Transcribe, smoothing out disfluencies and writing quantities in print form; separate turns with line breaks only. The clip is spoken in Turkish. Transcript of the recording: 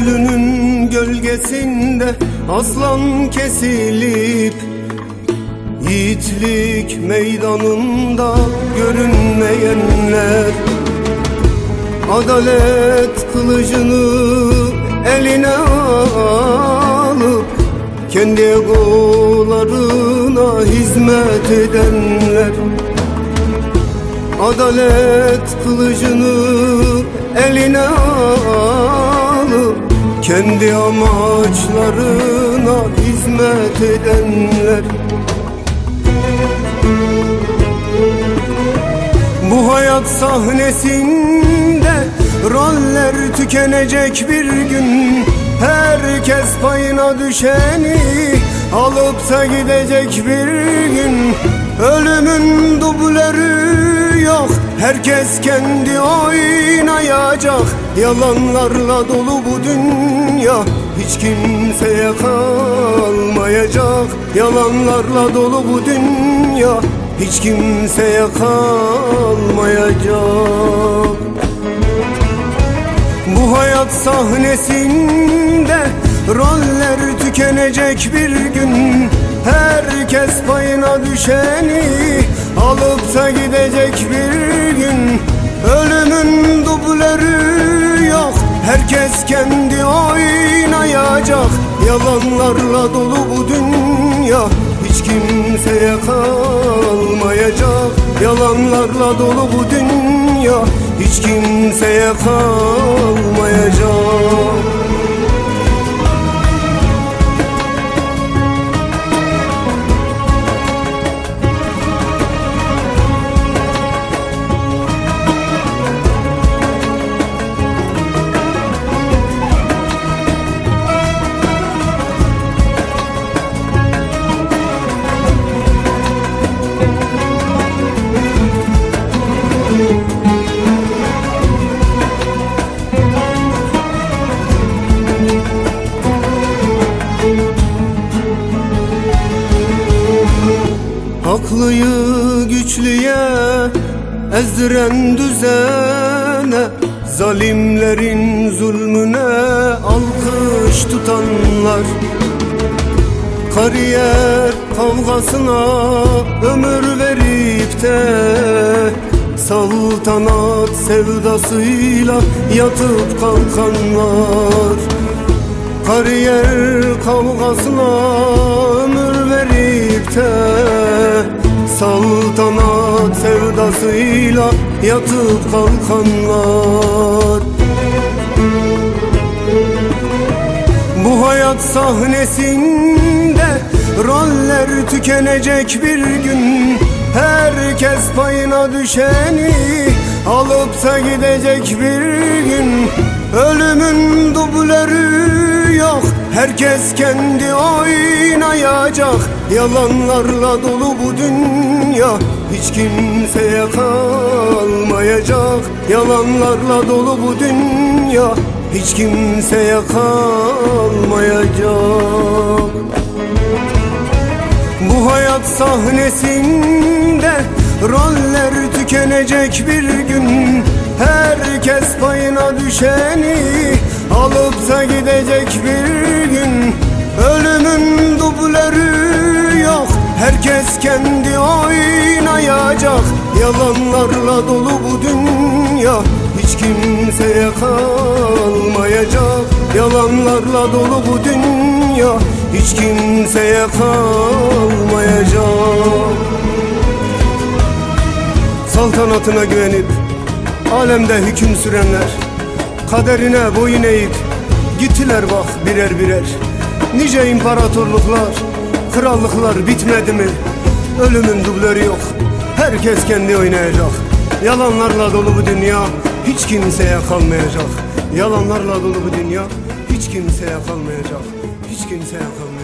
güçlünün gölgesinde aslan kesilip yiğitlik meydanında görünmeyenler, adalet kılıcını eline alıp kendi egolarına hizmet edenler, adalet kılıcını eline alıp kendi amaçlarına hizmet edenler. Bu hayat sahnesinde roller tükenecek bir gün. Herkes payına düşeni alıp da gidecek bir gün. Ölümün dubleri yok, herkes kendi oynayacak. Yalanlarla dolu bu dünya, hiç kimseye kalmayacak. Yalanlarla dolu bu dünya, hiç kimseye kalmayacak. Bu hayat sahnesinde roller tükenecek bir gün. Herkes payına düşeni alıp da gidecek bir gün. Ölümün dubleri yok, herkes kendi oynayacak. Yalanlarla dolu bu dünya, hiç kimseye kalmayacak. Yalanlarla dolu bu dünya, hiç kimseye kalmayacak. Haklıyı güçlüye ezdiren düzene, zalimlerin zulmüne alkış tutanlar, kariyer kavgasına ömür verip de saltanat sevdasıyla yatıp kalkanlar, kariyer kavgasına ömür verip de saltanat sevdasıyla yatıp kalkanlar. Bu hayat sahnesinde roller tükenecek bir gün. Herkes payına düşeni alıp da gidecek bir gün. Ölümün dubleri yok, herkes kendi oynayacak. Yalanlarla dolu bu dünya, hiç kimseye kalmayacak. Yalanlarla dolu bu dünya, hiç kimseye kalmayacak. Bu hayat sahnesinde roller tükenecek bir gün. Herkes payına düşeni alıp da gidecek bir gün. Ölümün dubleri yok, herkes kendi oynayacak. Yalanlarla dolu bu dünya, hiç kimseye kalmayacak. Yalanlarla dolu bu dünya, hiç kimseye kalmayacak. Saltanatına güvenip alemde hüküm sürenler, kaderine boyun eğip gittiler bak birer birer. Nice imparatorluklar, krallıklar bitmedi mi? Ölümün dubleri yok, herkes kendi oynayacak. Yalanlarla dolu bu dünya, hiç kimseye kalmayacak. Yalanlarla dolu bu dünya, hiç kimseye kalmayacak. Hiç kimseye kalmayacak.